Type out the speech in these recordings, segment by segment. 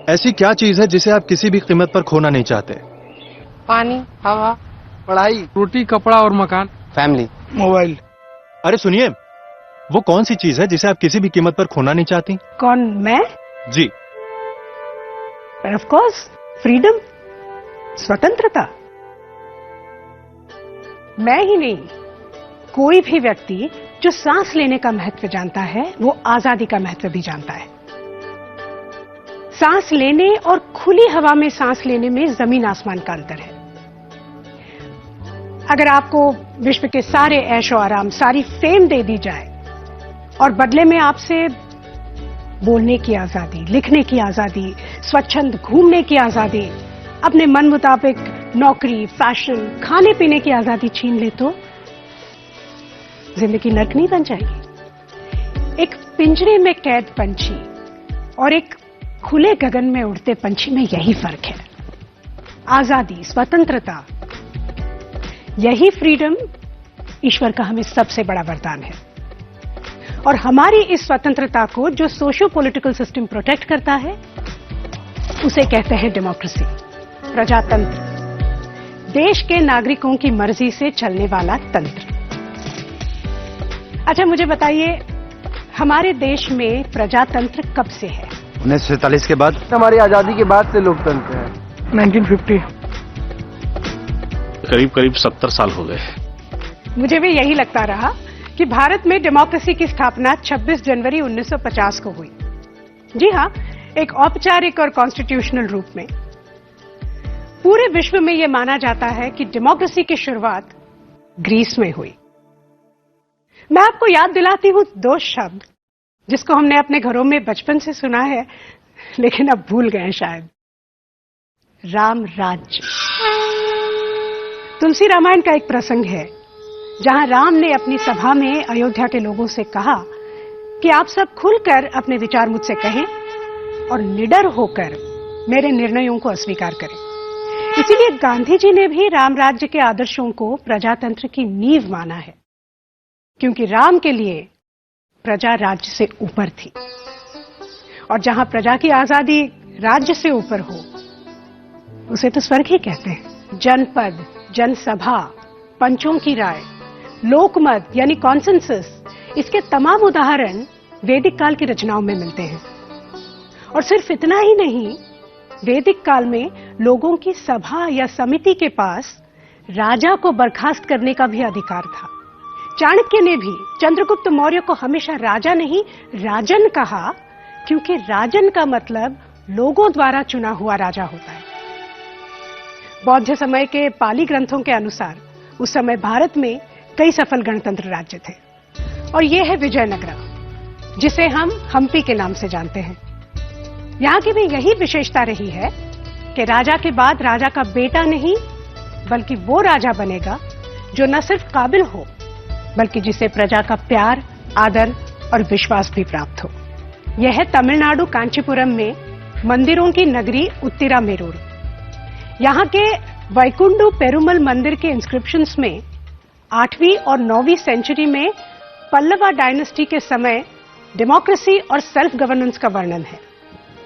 ऐसी क्या चीज है जिसे आप किसी भी कीमत पर खोना नहीं चाहते? पानी, हवा, पढ़ाई, रोटी, कपड़ा और मकान। Family, mobile. अरे सुनिए, वो कौन सी चीज है जिसे आप किसी भी कीमत पर खोना नहीं चाहती? कौन, मैं? जी। ऑफ कोर्स, फ्रीडम, स्वतंत्रता। मैं ही नहीं, कोई भी व्यक्ति जो सांस लेने का महत्व जानता है वो आजादी का महत्व भी जानता है। सांस लेने और खुली हवा में सांस लेने में जमीन आसमान का अंतर है। अगर आपको विश्व के सारे ऐशो आराम, सारी फेम दे दी जाए और बदले में आपसे बोलने की आजादी, लिखने की आजादी, स्वच्छंद घूमने की आजादी, अपने मन मुताबिक नौकरी, फैशन, खाने पीने की आजादी छीन ले तो जिंदगी नर्क नहीं बन जाएगी? एक पिंजरे में कैद पंछी और एक खुले गगन में उड़ते पंछी में यही फर्क है। आजादी, स्वतंत्रता, यही फ्रीडम ईश्वर का हमें सबसे बड़ा वरदान है। और हमारी इस स्वतंत्रता को जो सोशियो पॉलिटिकल सिस्टम प्रोटेक्ट करता है उसे कहते हैं डेमोक्रेसी, प्रजातंत्र, देश के नागरिकों की मर्जी से चलने वाला तंत्र। अच्छा मुझे बताइए, हमारे देश में प्रजातंत्र कब से है? 1947 के बाद। हमारी आजादी के बाद से लोकतंत्र है। 1950। करीब करीब 70 साल हो गए। मुझे भी यही लगता रहा कि भारत में डेमोक्रेसी की स्थापना 26 जनवरी 1950 को हुई। जी हां, एक औपचारिक और कॉन्स्टिट्यूशनल रूप में। पूरे विश्व में यह माना जाता है कि डेमोक्रेसी की शुरुआत ग्रीस में हुई। मैं आपको याद दिलाती हूं दो शब्द जिसको हमने अपने घरों में बचपन से सुना है लेकिन अब भूल गए शायद। राम राज्य। तुलसी रामायण का एक प्रसंग है जहां राम ने अपनी सभा में अयोध्या के लोगों से कहा कि आप सब खुलकर अपने विचार मुझसे कहें और निडर होकर मेरे निर्णयों को अस्वीकार करें। इसीलिए गांधी जी ने भी राम राज्य के आदर्शों को प्रजातंत्र की नींव माना है, क्योंकि राम के लिए प्रजा राज्य से ऊपर थी। और जहां प्रजा की आजादी राज्य से ऊपर हो उसे तो स्वर्ग ही कहते हैं। जनपद, जनसभा, पंचों की राय, लोकमत यानी कॉन्सेंसस, इसके तमाम उदाहरण वैदिक काल की रचनाओं में मिलते हैं। और सिर्फ इतना ही नहीं, वैदिक काल में लोगों की सभा या समिति के पास राजा को बर्खास्त करने का भी अधिकार था। चाणक्य ने भी चंद्रगुप्त मौर्य को हमेशा राजा नहीं राजन कहा, क्योंकि राजन का मतलब लोगों द्वारा चुना हुआ राजा होता है। बौद्ध समय के पाली ग्रंथों के अनुसार उस समय भारत में कई सफल गणतंत्र राज्य थे और यह है विजयनगरा, जिसे हम हम्पी के नाम से जानते हैं। यहां की भी यही विशेषता रही है कि राजा के बाद राजा का बेटा नहीं बल्कि वो राजा बनेगा जो न सिर्फ काबिल हो बल्कि जिसे प्रजा का प्यार, आदर और विश्वास भी प्राप्त हो। यह है तमिलनाडु कांचीपुरम में मंदिरों की नगरी उत्तिरामेरूर। यहां के वैकुंडू पेरुमल मंदिर के इंस्क्रिप्शंस में 8वीं और 9वीं सेंचुरी में पल्लवा डायनेस्टी के समय डेमोक्रेसी और सेल्फ गवर्नेंस का वर्णन है।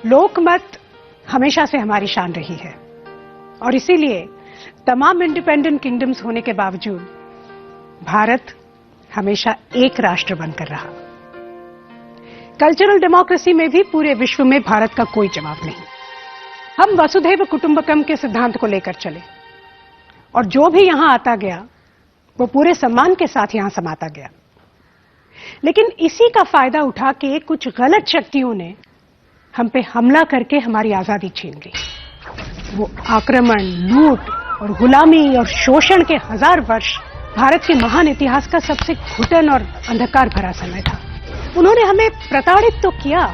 लोकमत हमेशा से हमारी शान रही है और इसीलिए तमाम इंडिपेंडेंट किंगडम्स होने के बावजूद भारत हमेशा एक राष्ट्र बनकर रहा। कल्चरल डेमोक्रेसी में भी पूरे विश्व में भारत का कोई जवाब नहीं। हम वसुधैव कुटुंबकम के सिद्धांत को लेकर चले और जो भी यहां आता गया वो पूरे सम्मान के साथ यहां समाता गया। लेकिन इसी का फायदा उठा के कुछ गलत शक्तियों ने हम पे हमला करके हमारी आजादी छीन ली। वो आक्रमण, लूट और गुलामी और शोषण के 1000 वर्ष भारत के महान इतिहास का सबसे घुटन और अंधकार भरा समय था। उन्होंने हमें प्रताड़ित तो किया,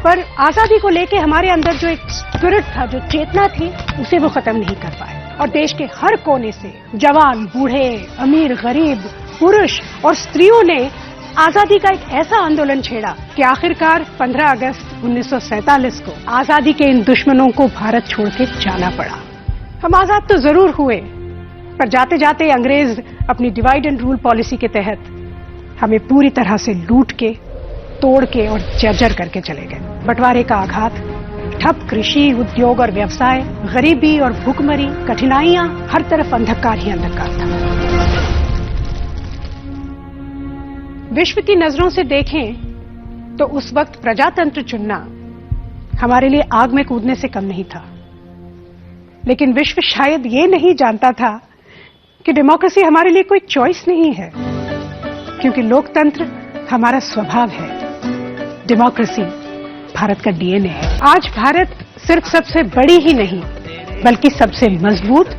पर आजादी को लेके हमारे अंदर जो एक स्पिरिट था, जो चेतना थी, उसे वो खत्म नहीं कर पाए। और देश के हर कोने से जवान, बूढ़े, अमीर, गरीब, पुरुष और स्त्रियों ने आजादी का एक ऐसा आंदोलन छेड़ा कि आखिरकार 15 अगस्त 1947 को आजादी के इन दुश्मनों को भारत छोड़ के जाना पड़ा। हम आजाद तो जरूर हुए, पर जाते जाते अंग्रेज अपनी डिवाइड एंड रूल पॉलिसी के तहत हमें पूरी तरह से लूट के, तोड़ के और जर्जर करके चले गए। बंटवारे का आघात, ठप कृषि, उद्योग और व्यवसाय, गरीबी और भूखमरी, कठिनाइयां, हर तरफ अंधकार ही अंधकार था। विश्व की नजरों से देखें तो उस वक्त प्रजातंत्र चुनना हमारे लिए आग में कूदने से कम नहीं था। लेकिन विश्व शायद ये नहीं जानता था कि डेमोक्रेसी हमारे लिए कोई चॉइस नहीं है, क्योंकि लोकतंत्र हमारा स्वभाव है। डेमोक्रेसी भारत का डीएनए है। आज भारत सिर्फ सबसे बड़ी ही नहीं, बल्कि सबसे मजबूत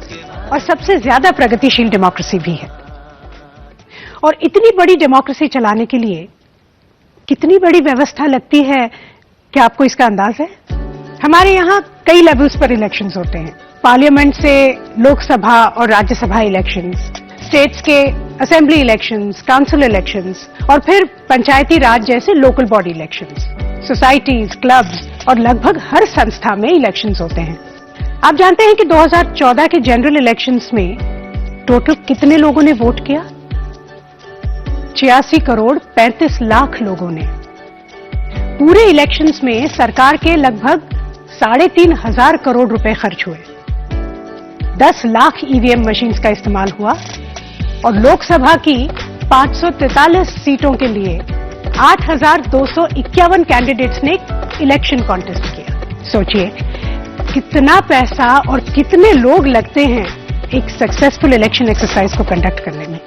और सबसे ज्यादा प्रगतिशील डेमोक्रेसी भी है। और इतनी बड़ी डेमोक्रेसी चलाने के लिए कितनी बड़ी व्यवस्था लगती है, क्या आपको इसका अंदाज है? हमारे यहाँ कई लेवल्स पर इलेक्शंस होते हैं। पार्लियामेंट से लोकसभा और राज्यसभा इलेक्शंस, स्टेट्स के असेंबली इलेक्शंस, काउंसिल इलेक्शंस और फिर पंचायती राज जैसे local body elections, societies, clubs और लगभग हर संस्था में इलेक्शंस होते हैं। आप जानते हैं कि 2014 के जनरल इलेक्शंस में टोटल कितने लोगों ने वोट किया? 86 करोड़ 35 लाख लोगों ने। पूरे इलेक्शंस में सरकार के लगभग 3,500 करोड़ रुपए खर्च हुए। 10 लाख ईवीएम मशीन्स का इस्तेमाल हुआ और लोकसभा की 543 सीटों के लिए 8,251 कैंडिडेट्स ने इलेक्शन कॉन्टेस्ट किया। सोचिए कितना पैसा और कितने लोग लगते हैं एक सक्सेसफुल इलेक्शन एक्सरसाइज को कंडक्ट करने में।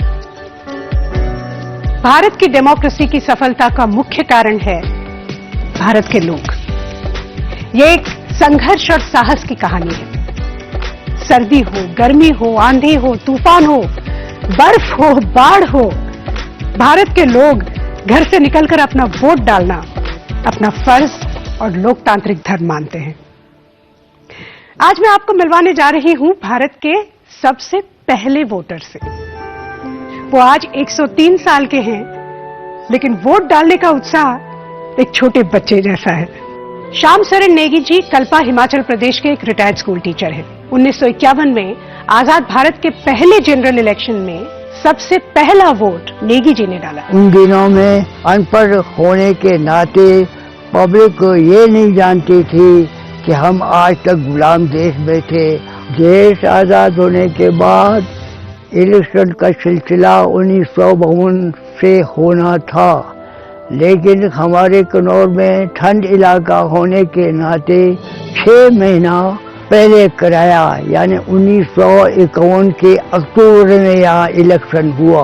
भारत की डेमोक्रेसी की सफलता का मुख्य कारण है भारत के लोग। ये एक संघर्ष और साहस की कहानी है। सर्दी हो, गर्मी हो, आंधी हो, तूफान हो, बर्फ हो, बाढ़ हो, भारत के लोग घर से निकलकर अपना वोट डालना अपना फर्ज और लोकतांत्रिक धर्म मानते हैं। आज मैं आपको मिलवाने जा रही हूं भारत के सबसे पहले वोटर से। वो आज 103 साल के हैं, लेकिन वोट डालने का उत्साह एक छोटे बच्चे जैसा है। श्याम शरण नेगी जी कल्पा हिमाचल प्रदेश के एक रिटायर्ड स्कूल टीचर हैं। 1951 में आजाद भारत के पहले जनरल इलेक्शन में सबसे पहला वोट नेगी जी ने डाला। उन दिनों में अनपढ़ होने के नाते पब्लिक ये नहीं जानती थी कि हम आज तक गुलाम देश में थे। देश आजाद होने के बाद इलेक्शन का सिलसिला 1952 से होना था, लेकिन हमारे कन्नौर में ठंड इलाका होने के नाते 6 महीना पहले कराया, यानी 1951 के अक्टूबर में यहाँ इलेक्शन हुआ।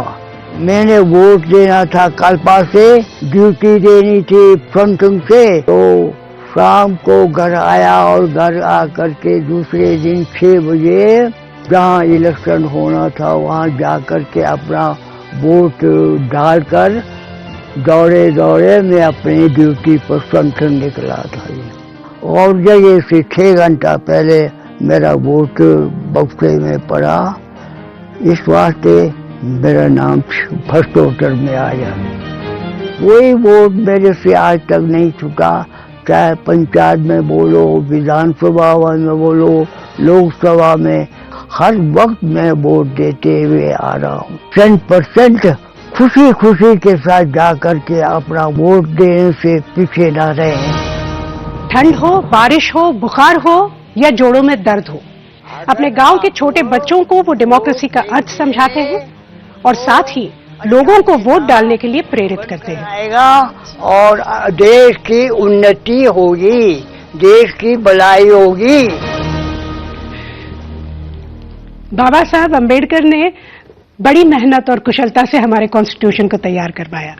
मैंने वोट देना था कल्पा से, ड्यूटी देनी थी फ्रंटिंग से, तो शाम को घर आया और घर आकर के दूसरे दिन 6 बजे जहाँ इलेक्शन होना था वहाँ जाकर के अपना वोट डालकर दौड़े दौड़े मैं अपनी ड्यूटी पर फ्रंटिंग निकला था। और जगह से 6 घंटा पहले मेरा वोट बक्से में पड़ा, इस वास्ते मेरा नाम फर्स्ट वोटर में आया। कोई वोट मेरे से आज तक नहीं चुका, चाहे पंचायत में बोलो, विधानसभा में बोलो, लोकसभा में, हर वक्त मैं वोट देते हुए आ रहा हूँ। 100% खुशी खुशी के साथ जाकर के अपना वोट देने से पीछे न रहे। ठंड हो, बारिश हो, बुखार हो या जोड़ों में दर्द हो, अपने गांव के छोटे बच्चों को वो डेमोक्रेसी का अर्थ समझाते हैं और साथ ही लोगों को वोट डालने के लिए प्रेरित करते हैं। आएगा और देश की उन्नति होगी, देश की भलाई होगी। बाबा साहब अंबेडकर ने बड़ी मेहनत और कुशलता से हमारे कॉन्स्टिट्यूशन को तैयार करवाया,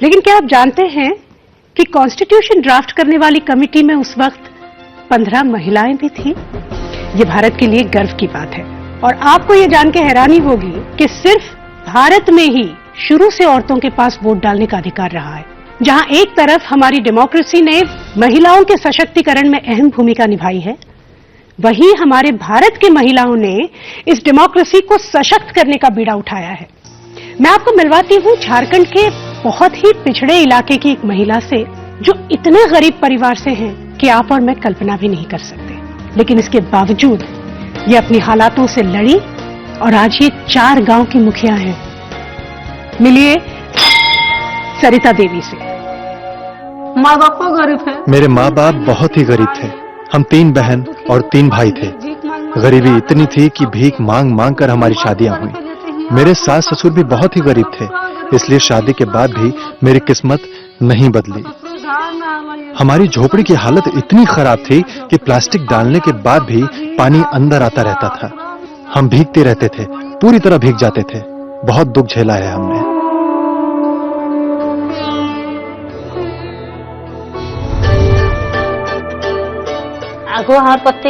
लेकिन क्या आप जानते हैं कि कॉन्स्टिट्यूशन ड्राफ्ट करने वाली कमेटी में उस वक्त 15 महिलाएं भी थी। ये भारत के लिए गर्व की बात है। और आपको ये जान के हैरानी होगी कि सिर्फ भारत में ही शुरू से औरतों के पास वोट डालने का अधिकार रहा है। जहां एक तरफ हमारी डेमोक्रेसी ने महिलाओं के सशक्तिकरण में अहम भूमिका निभाई है, वहीं हमारे भारत की महिलाओं ने इस डेमोक्रेसी को सशक्त करने का बीड़ा उठाया है। मैं आपको मिलवाती हूं झारखंड के बहुत ही पिछड़े इलाके की एक महिला से, जो इतने गरीब परिवार से हैं कि आप और मैं कल्पना भी नहीं कर सकते, लेकिन इसके बावजूद ये अपनी हालातों से लड़ी और आज ये 4 गांव की मुखिया हैं। मिलिए सरिता देवी से। माँ बाप को गरीब है। मेरे माँ बाप बहुत ही गरीब थे। हम 3 बहन और 3 भाई थे। गरीबी इतनी थी कि भीख मांग मांग कर हमारी शादियां हुई। मेरे सास ससुर भी बहुत ही गरीब थे, इसलिए शादी के बाद भी मेरी किस्मत नहीं बदली। हमारी झोपड़ी की हालत इतनी खराब थी कि प्लास्टिक डालने के बाद भी पानी अंदर आता रहता था। हम भीगते रहते थे, पूरी तरह भीग जाते थे। बहुत दुख झेला है हमने।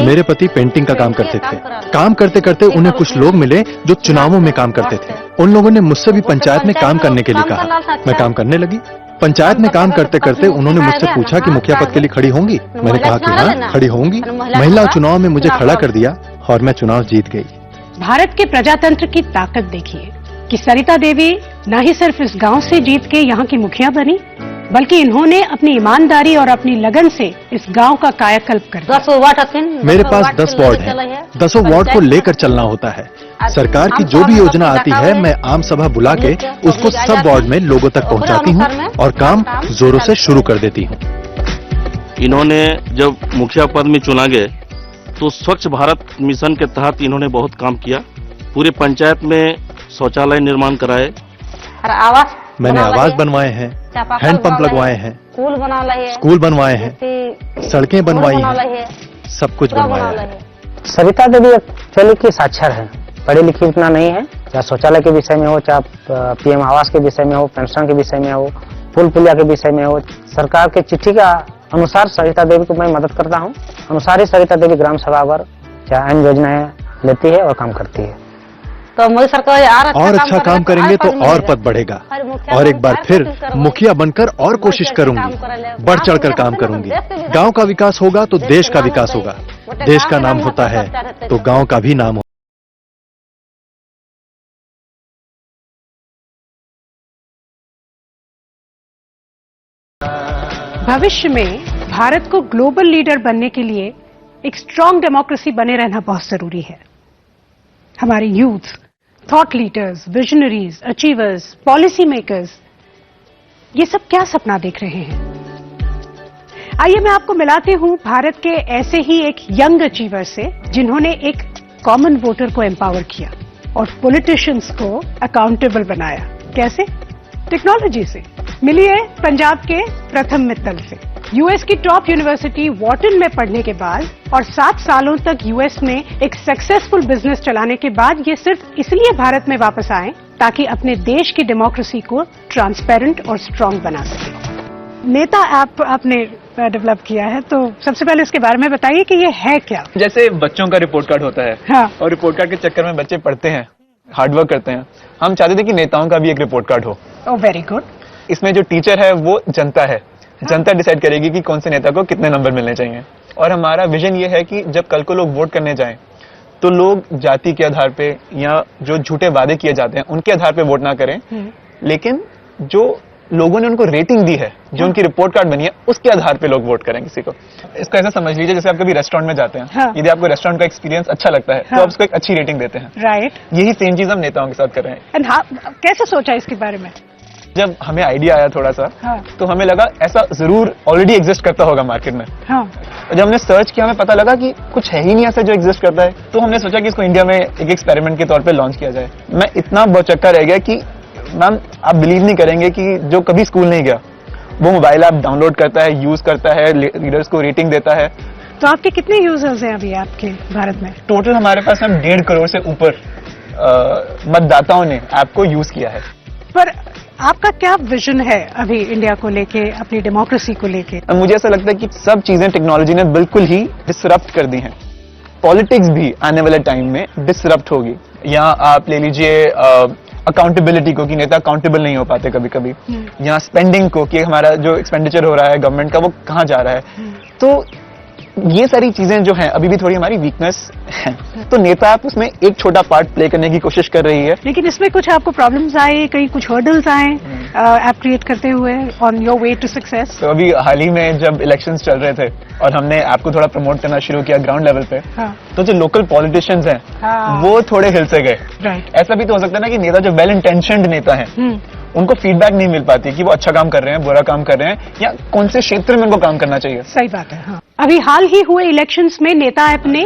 मेरे पति पेंटिंग का काम करते थे। काम करते करते उन्हें कुछ लोग मिले जो चुनावों में काम करते थे। उन लोगों ने मुझसे भी पंचायत में काम करने के लिए कहा। मैं काम करने लगी। पंचायत में काम करते करते उन्होंने मुझसे पूछा कि मुखिया पद के लिए खड़ी होंगी। मैंने कहा कि हाँ, खड़ी होंगी। महिला चुनाव में मुझे खड़ा कर दिया और मैं चुनाव जीत गई। भारत के प्रजातंत्र की ताकत देखिए कि सरिता देवी न ही सिर्फ इस गांव से जीत के यहाँ की मुखिया बनी, बल्कि इन्होंने अपनी ईमानदारी और अपनी लगन से इस गांव का कायाकल्प कर दिया। मेरे पास 10 वार्ड हैं। 10 वार्ड को लेकर चलना होता है। सरकार की जो भी योजना आती है, मैं आम सभा बुला के उसको सब वार्ड में लोगों तक पहुंचाती हूं और काम जोरों से शुरू कर देती हूं। इन्होंने जब मुखिया पद में चुना गए तो स्वच्छ भारत मिशन के तहत इन्होंने बहुत काम किया। पूरे पंचायत में शौचालय निर्माण कराए। मैंने आवास बनवाए हैं, हैंडपंप लगवाए हैं, स्कूल बनवाए हैं, सड़कें बनवाई हैं, सब कुछ बनवाया है। सरिता देवी एक्चुअली की साक्षर है, पढ़ी लिखी उतना नहीं है। चाहे शौचालय के विषय में हो, चाहे पीएम आवास के विषय में हो, पेंशन के विषय में हो, पुल पुलिया के विषय में हो, सरकार के चिट्ठी का अनुसार सरिता देवी को मैं मदद करता हूँ। अनुसार ही सरिता देवी ग्राम सभा पर चाहे अन्य योजनाएं लेती है और काम करती है। तो मोदी सरकार और अच्छा काम करेंगे तो और पद बढ़ेगा और एक बार फिर मुखिया बनकर और कोशिश करूंगी, बढ़ चढ़कर काम करूंगी। गांव का विकास होगा तो देश का विकास होगा। देश का नाम होता है तो गांव का भी नाम होगा। भविष्य में भारत को ग्लोबल लीडर बनने के लिए एक स्ट्रांग डेमोक्रेसी बने रहना बहुत जरूरी है। हमारे youth, thought leaders, visionaries, achievers, policy makers, ये सब क्या सपना देख रहे हैं? आइए मैं आपको मिलाती हूं भारत के ऐसे ही एक यंग अचीवर से जिन्होंने एक कॉमन वोटर को एम्पावर किया और पॉलिटिशियंस को अकाउंटेबल बनाया। कैसे? टेक्नोलॉजी से। मिलिए पंजाब के प्रथम मित्तल से। यूएस की टॉप यूनिवर्सिटी वॉर्टन में पढ़ने के बाद और 7 सालों तक यूएस में एक सक्सेसफुल बिजनेस चलाने के बाद ये सिर्फ इसलिए भारत में वापस आए ताकि अपने देश की डेमोक्रेसी को ट्रांसपेरेंट और स्ट्रांग बना सके। नेता ऐप आपने डेवलप किया है, तो सबसे पहले इसके बारे में बताइए कि ये है क्या? जैसे बच्चों का रिपोर्ट कार्ड होता है। हाँ। और रिपोर्ट कार्ड के चक्कर में बच्चे पढ़ते हैं, हार्डवर्क करते हैं। हम चाहते थे कि नेताओं का भी एक रिपोर्ट कार्ड हो। ओह, वेरी गुड। इसमें जो टीचर है वो जनता है। जनता डिसाइड करेगी कि कौन से नेता को कितने नंबर मिलने चाहिए। और हमारा विजन ये है कि जब कल को लोग वोट करने जाएं तो लोग जाति के आधार पे या जो झूठे वादे किए जाते हैं उनके आधार पे वोट ना करें, लेकिन जो लोगों ने उनको रेटिंग दी है, जो उनकी रिपोर्ट कार्ड बनी है, उसके आधार पे लोग वोट करें किसी को। इसको ऐसा समझ लीजिए जैसे आप कभी रेस्टोरेंट में जाते हैं। हाँ। यदि आपको रेस्टोरेंट का एक्सपीरियंस अच्छा लगता है तो आप उसको एक अच्छी रेटिंग देते हैं। राइट। यही सेम चीज हम नेताओं के साथ कर रहे हैं। एंड कैसे सोचा इसके बारे में? जब हमें आइडिया आया थोड़ा सा, हाँ। तो हमें लगा ऐसा जरूर ऑलरेडी एग्जिस्ट करता होगा मार्केट में। हाँ। जब हमने सर्च किया हमें पता लगा कि कुछ है ही नहीं ऐसा जो एग्जिस्ट करता है। तो हमने सोचा कि इसको इंडिया में एक एक्सपेरिमेंट के तौर पे लॉन्च किया जाए। मैं इतना बौचक्का रह गया कि मैम आप बिलीव नहीं करेंगे कि जो कभी स्कूल नहीं गया वो मोबाइल ऐप डाउनलोड करता है, यूज करता है, लीडर्स को रेटिंग देता है। तो आपके कितने यूजर्स हैं अभी आपके भारत में? टोटल हमारे पास हम 1.5 करोड़ से ऊपर मतदाताओं ने ऐप को यूज किया है। पर आपका क्या विजन है अभी इंडिया को लेके, अपनी डेमोक्रेसी को लेके? मुझे ऐसा लगता है कि सब चीजें टेक्नोलॉजी ने बिल्कुल ही डिसरप्ट कर दी हैं। पॉलिटिक्स भी आने वाले टाइम में डिसरप्ट होगी। या आप ले लीजिए अकाउंटेबिलिटी को, कि नेता अकाउंटेबल नहीं हो पाते कभी कभी, या स्पेंडिंग को, कि हमारा जो एक्सपेंडिचर हो रहा है गवर्नमेंट का वो कहाँ जा रहा है। तो ये सारी चीजें जो हैं अभी भी थोड़ी हमारी वीकनेस है। तो नेता ऐप उसमें एक छोटा पार्ट प्ले करने की कोशिश कर रही है। लेकिन इसमें कुछ आपको प्रॉब्लम्स आए, कहीं कुछ हर्डल्स आए ऐप क्रिएट करते हुए on your way to success? तो अभी हाल ही में जब इलेक्शंस चल रहे थे और हमने ऐप को थोड़ा प्रमोट करना शुरू किया ग्राउंड लेवल पे, तो जो लोकल पॉलिटिशियंस हैं वो थोड़े हिल से गए। राइट। ऐसा भी तो हो सकता है ना कि नेता जो वेल इंटेंशनड नेता है उनको फीडबैक नहीं मिल पाती कि वो अच्छा काम कर रहे हैं, बुरा काम कर रहे हैं, या कौन से क्षेत्र में उनको काम करना चाहिए। सही बात है। हाँ, अभी हाल ही हुए इलेक्शंस में नेता ऐप ने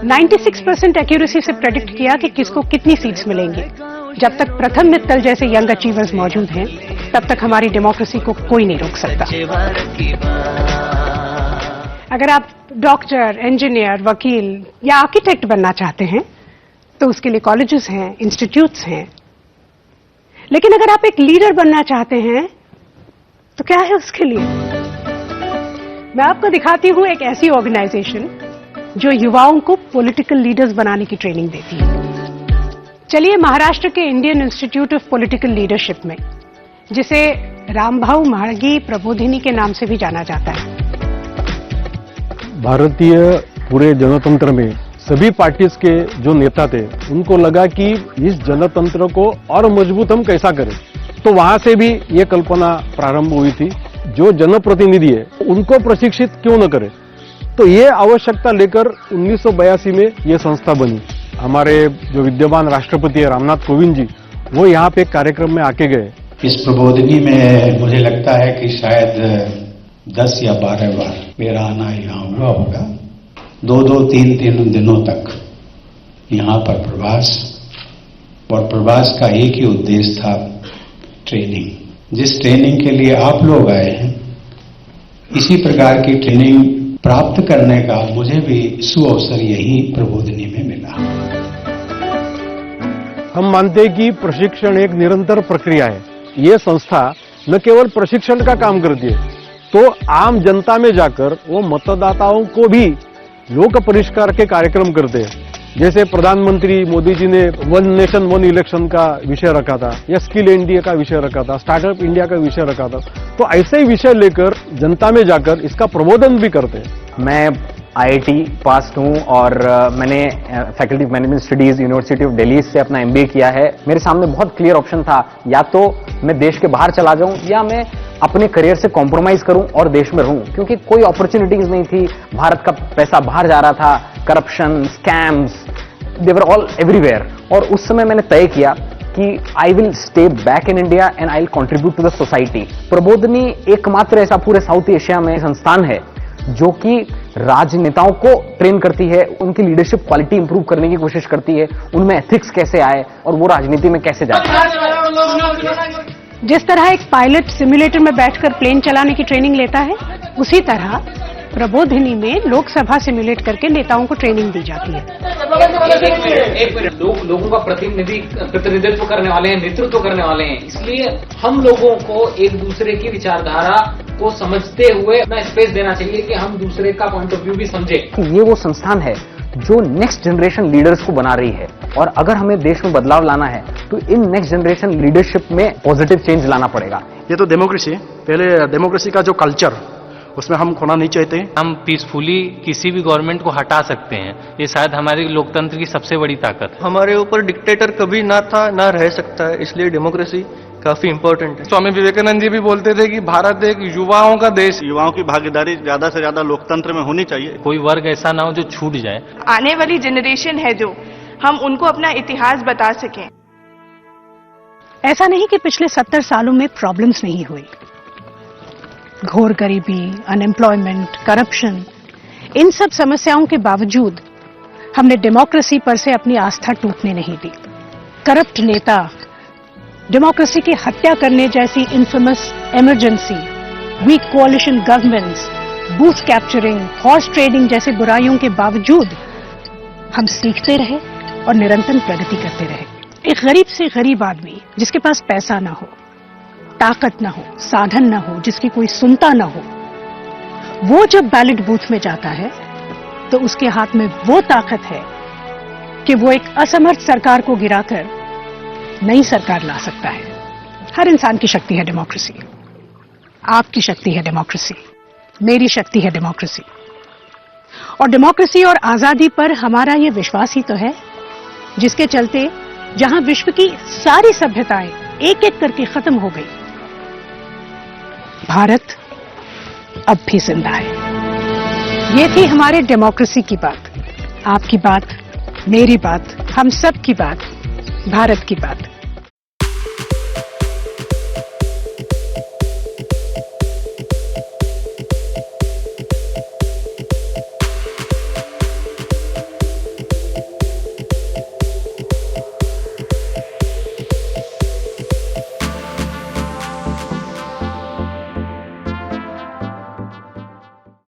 96% एक्यूरेसी से प्रेडिक्ट किया कि किसको कितनी सीट्स मिलेंगी। जब तक प्रथम मित्तल जैसे यंग अचीवर्स मौजूद हैं, तब तक हमारी डेमोक्रेसी को कोई नहीं रोक सकता। अगर आप डॉक्टर, इंजीनियर, वकील या आर्किटेक्ट बनना चाहते हैं तो उसके लिए कॉलेजेस हैं, इंस्टीट्यूट्स हैं। लेकिन अगर आप एक लीडर बनना चाहते हैं तो क्या है उसके लिए? मैं आपको दिखाती हूं एक ऐसी ऑर्गेनाइजेशन जो युवाओं को पॉलिटिकल लीडर्स बनाने की ट्रेनिंग देती है। चलिए महाराष्ट्र के Indian institute of political leadership में, जिसे रामभाऊ म्हाळगी प्रबोधिनी के नाम से भी जाना जाता है, भारतीय पूरे जनतंत्र में सभी पार्टीज के जो नेता थे उनको लगा कि इस जनतंत्र को और मजबूत हम कैसा करें, तो वहां से भी ये कल्पना प्रारंभ हुई थी, जो जनप्रतिनिधि है उनको प्रशिक्षित क्यों न करें। तो ये आवश्यकता लेकर 1982 में ये संस्था बनी। हमारे जो विद्यमान राष्ट्रपति है रामनाथ कोविंद जी, वो यहाँ पे एक कार्यक्रम में आके गए। इस प्रबोधिनी में मुझे लगता है कि शायद 10 या 12 बार मेरा आना यहाँ हुआ होगा। 2-3 दिनों तक यहाँ पर प्रवास, और प्रवास का एक ही उद्देश्य था, ट्रेनिंग। जिस ट्रेनिंग के लिए आप लोग आए हैं, इसी प्रकार की ट्रेनिंग प्राप्त करने का मुझे भी सुअवसर यही प्रबोधिनी में मिला। हम मानते हैं कि प्रशिक्षण एक निरंतर प्रक्रिया है। ये संस्था न केवल प्रशिक्षण का काम करती है, तो आम जनता में जाकर वो मतदाताओं को भी लोक परिष्कार के कार्यक्रम करते हैं। जैसे प्रधानमंत्री मोदी जी ने 1 नेशन 1 इलेक्शन का विषय रखा था, या स्किल इंडिया का विषय रखा था, स्टार्टअप इंडिया का विषय रखा था। तो ऐसे ही विषय लेकर जनता में जाकर इसका प्रबोधन भी करते हैं। मैं IIT पास हूँ और मैंने faculty of management studies university of Delhi से अपना MBA किया है। मेरे सामने बहुत क्लियर ऑप्शन था, या तो मैं देश के बाहर चला जाऊं या मैं अपने करियर से कॉम्प्रोमाइज करूं और देश में रहूं, क्योंकि कोई अपॉर्चुनिटीज नहीं थी। भारत का पैसा बाहर जा रहा था, corruption, scams, they were all everywhere. और उस समय मैंने तय किया कि I will stay back in India and I will contribute to the society. Prabodhini एकमात्र ऐसा पूरे साउथ एशिया में संस्थान है जो कि राजनेताओं को ट्रेन करती है, उनकी लीडरशिप क्वालिटी इंप्रूव करने की कोशिश करती है, उनमें एथिक्स कैसे आए और वो राजनीति में कैसे जाए। जिस तरह एक पायलट सिमुलेटर में बैठकर प्लेन चलाने की ट्रेनिंग लेता है, उसी तरह प्रबोधिनी में लोकसभा सिमुलेट करके नेताओं को ट्रेनिंग दी जाती है। एक मिनट, लोगों का प्रतिनिधित्व करने वाले हैं, नेतृत्व करने वाले हैं, इसलिए हम लोगों को एक दूसरे की विचारधारा को समझते हुए अपना स्पेस देना चाहिए कि हम दूसरे का पॉइंट ऑफ व्यू भी समझे। ये वो संस्थान है जो नेक्स्ट जनरेशन लीडर्स को बना रही है, और अगर हमें देश में बदलाव लाना है तो इन नेक्स्ट जनरेशन लीडरशिप में पॉजिटिव चेंज लाना पड़ेगा। ये तो डेमोक्रेसी है। पहले डेमोक्रेसी का जो कल्चर, उसमें हम खोना नहीं चाहते। हम पीसफुली किसी भी गवर्नमेंट को हटा सकते हैं, ये शायद हमारे लोकतंत्र की सबसे बड़ी ताकत है। हमारे ऊपर डिक्टेटर कभी ना था ना रह सकता है, इसलिए डेमोक्रेसी काफी इंपॉर्टेंट है। स्वामी विवेकानंद जी भी बोलते थे कि भारत एक युवाओं का देश, युवाओं की भागीदारी ज्यादा से ज्यादा लोकतंत्र में होनी चाहिए। कोई वर्ग ऐसा ना हो जो छूट जाए। आने वाली जनरेशन है जो, हम उनको अपना इतिहास बता सकें। ऐसा नहीं कि पिछले 70 सालों में प्रॉब्लम्स नहीं हुई। घोर गरीबी, अनएम्प्लॉयमेंट, करप्शन, इन सब समस्याओं के बावजूद हमने डेमोक्रेसी पर से अपनी आस्था टूटने नहीं दी। करप्ट नेता, डेमोक्रेसी की हत्या करने जैसी इन्फेमस इमरजेंसी, वीक कोalition governments, booth capturing, horse trading जैसे बुराइयों के बावजूद हम सीखते रहे और निरंतर प्रगति करते रहे। एक गरीब से गरीब आदमी जिसके पास पैसा ना हो, ताकत ना हो, साधन ना हो, जिसकी कोई सुनता ना हो, वो जब बैलेट बूथ में जाता है तो उसके हाथ में वो ताकत है कि वो एक असमर्थ सरकार को गिराकर नई सरकार ला सकता है। हर इंसान की शक्ति है डेमोक्रेसी। आपकी शक्ति है डेमोक्रेसी, मेरी शक्ति है डेमोक्रेसी। और डेमोक्रेसी और आजादी पर हमारा ये विश्वास ही तो है जिसके चलते जहां विश्व की सारी सभ्यताएं एक एक करके खत्म हो गई, भारत अब भी जिंदा है। ये थी हमारे डेमोक्रेसी की बात, आपकी बात, मेरी बात, हम सब की बात, भारत की बात।